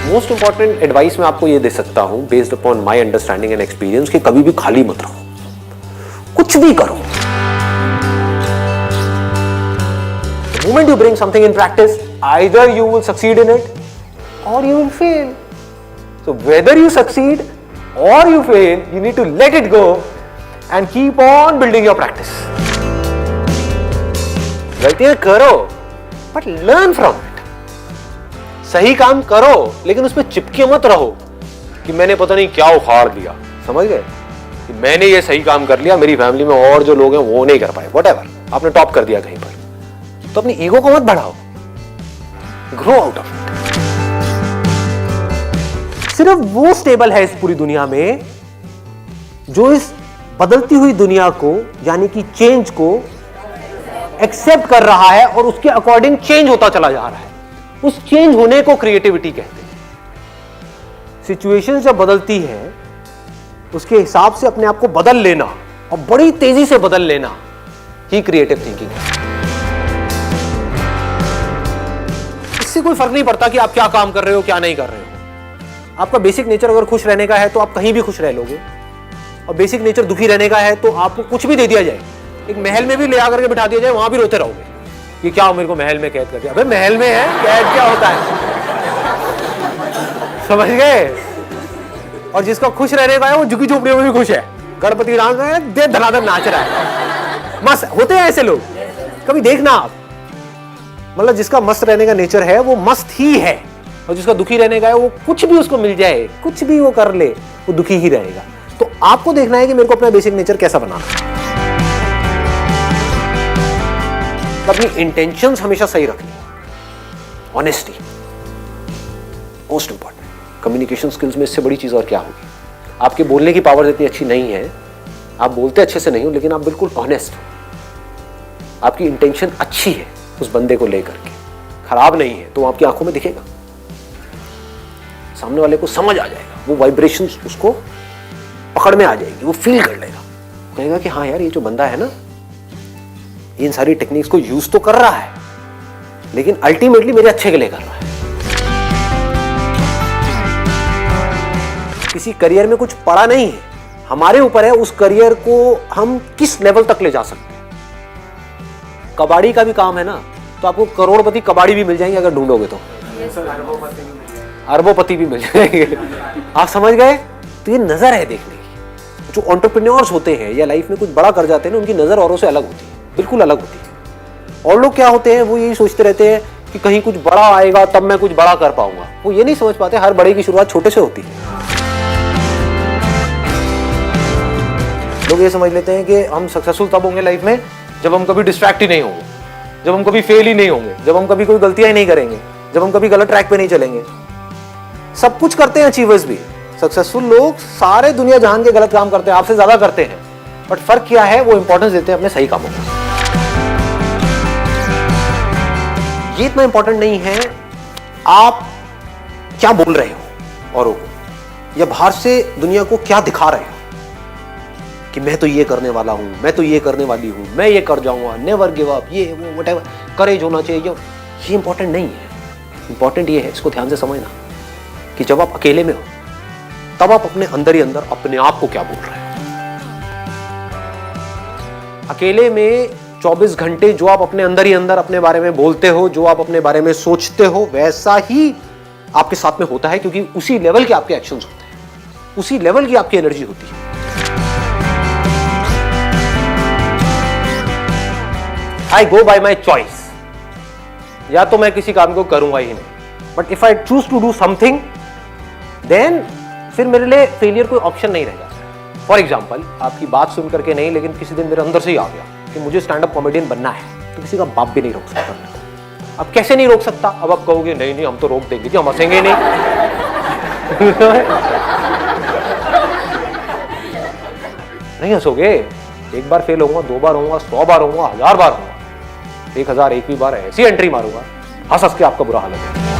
Most important advice मैं आपको ये दे सकता हूं based upon my understanding and experience कि कभी भी खाली मत रहो, कुछ भी करो। The moment you bring something in practice, either you will succeed in it or you will fail. So whether you succeed or you fail, you need to let it go and keep on building your practice. गलतियां करो but learn from it. सही काम करो लेकिन उसमें चिपके मत रहो कि मैंने पता नहीं क्या उखाड़ दिया, समझ गए, कि मैंने ये सही काम कर लिया, मेरी फैमिली में और जो लोग हैं वो नहीं कर पाए, व्हाटएवर, आपने टॉप कर दिया कहीं पर, तो अपनी ईगो को मत बढ़ाओ, ग्रो आउट ऑफ इट। सिर्फ वो स्टेबल है इस पूरी दुनिया में जो इस बदलती हुई दुनिया को यानी कि चेंज को एक्सेप्ट कर रहा है और उसके अकॉर्डिंग चेंज होता चला जा रहा है। उस चेंज होने को क्रिएटिविटी कहते हैं। सिचुएशन जब बदलती है उसके हिसाब से अपने आप को बदल लेना और बड़ी तेजी से बदल लेना ही क्रिएटिव थिंकिंग है। इससे कोई फर्क नहीं पड़ता कि आप क्या काम कर रहे हो क्या नहीं कर रहे हो। आपका बेसिक नेचर अगर खुश रहने का है तो आप कहीं भी खुश रह लोगे, और बेसिक नेचर दुखी रहने का है तो आपको कुछ भी दे दिया जाए, एक महल में भी ले आकर के बिठा दिया जाए, वहां भी रोते रहोगे कि क्या मेरे को महल में कैद कर दिया। अबे महल में है, कैद क्या होता है, समझ गए। और जिसका खुश रहने का है वो झुकी झोपड़ियों में भी खुश है, गणपति डांस है, दे धनाधन नाच रहा है, मस्त होते हैं ऐसे लोग, कभी देखना आप। मतलब जिसका मस्त रहने का नेचर है वो मस्त ही है, और जिसका दुखी रहने का है वो कुछ भी उसको मिल जाए, कुछ भी वो कर ले, वो दुखी ही रहेगा। तो आपको देखना है कि मेरे को अपना बेसिक नेचर कैसा बनाना है। अपनी इंटेंशंस हमेशा सही रखनी, honesty most important. Communication skills में इससे बड़ी चीज और क्या होगी। आपके बोलने की पावर इतनी अच्छी नहीं है, आप बोलते अच्छे से नहीं हो, लेकिन आप बिल्कुल ऑनेस्ट हो, आपकी इंटेंशन अच्छी है उस बंदे को लेकर के, खराब नहीं है, तो आपकी आंखों में दिखेगा, सामने वाले को समझ आ जाएगा, वो वाइब्रेशंस उसको पकड़ में आ जाएगी, वो फील कर लेगा, कहेगा कि हाँ यार ये जो बंदा है ना इन सारी टेक्निक्स को यूज तो कर रहा है लेकिन अल्टीमेटली मेरे अच्छे के लिए कर रहा है। किसी करियर में कुछ पड़ा नहीं है, हमारे ऊपर है उस करियर को हम किस लेवल तक ले जा सकते हैं। कबाड़ी का भी काम है ना, तो आपको करोड़पति कबाड़ी भी मिल जाएंगे अगर ढूंढोगे तो, अरबोपति भी मिल जाएंगे, आप समझ गए। तो ये नजर है देखने की। जो एंटरप्रेन्योर्स होते हैं या लाइफ में कुछ बड़ा कर जाते हैं ना, उनकी नजर औरों से अलग होती है, बिल्कुल अलग होती है। और लोग क्या होते हैं, वो यही सोचते रहते हैं कि कहीं कुछ बड़ा आएगा तब मैं कुछ बड़ा कर पाऊंगा। वो ये नहीं समझ पाते हर बड़े की शुरुआत छोटे से होती है। लोग ये समझ लेते हैं कि हम सक्सेसफुल तब होंगे लाइफ में जब हम कभी डिस्ट्रैक्ट ही नहीं होंगे, जब हम कभी फेल ही नहीं होंगे, जब हम कभी कोई गलतियां ही नहीं करेंगे, जब हम कभी गलत ट्रैक पे नहीं चलेंगे। सब कुछ करते हैं अचीवर्स भी, सक्सेसफुल लोग सारे दुनिया जहान के गलत काम करते हैं, आपसे ज्यादा करते हैं, बट फर्क क्या है, वो इंपॉर्टेंस देते हैं अपने सही कामों को। ये इतना इंपॉर्टेंट नहीं है आप क्या बोल रहे हो औरों को, या बाहर से दुनिया को क्या दिखा रहे हो कि मैं तो ये करने वाला हूं, मैं तो ये करने वाली हूं, मैं ये कर जाऊंगा, नेवर गिव अप, ये वो व्हाटएवर, करेज होना चाहिए। ये इंपॉर्टेंट नहीं है। इंपॉर्टेंट ये है, इसको ध्यान से समझना, कि जब आप अकेले में हो तब आप अपने अंदर ही अंदर अपने आप को क्या बोल रहे हो। अकेले में 24 घंटे जो आप अपने अंदर ही अंदर अपने बारे में बोलते हो, जो आप अपने बारे में सोचते हो, वैसा ही आपके साथ में होता है, क्योंकि उसी लेवल के आपके एक्शंस होते हैं, उसी लेवल की आपकी एनर्जी होती है। आई गो बाय माई चॉइस, या तो मैं किसी काम को करूंगा ही नहीं, but if I choose to do something then फिर मेरे लिए फेलियर कोई ऑप्शन नहीं रह जाता। फॉर एग्जाम्पल, आपकी बात सुन करके नहीं, लेकिन किसी दिन मेरे अंदर से ही आ गया कि मुझे स्टैंड अप कॉमेडियन बनना है, तो किसी का बाप भी नहीं रोक सकता। अब कैसे नहीं रोक सकता, अब आप कहोगे नहीं नहीं हम तो रोक देंगे जी, हम हंसेंगे नहीं। नहीं हंसोगे, एक बार फेल होऊंगा, 2 बार होऊंगा, 100 बार होऊंगा, 1000 बार होऊंगा, 1001वीं बार ऐसी एंट्री मारूंगा, हंस हंस के आपका बुरा हाल है।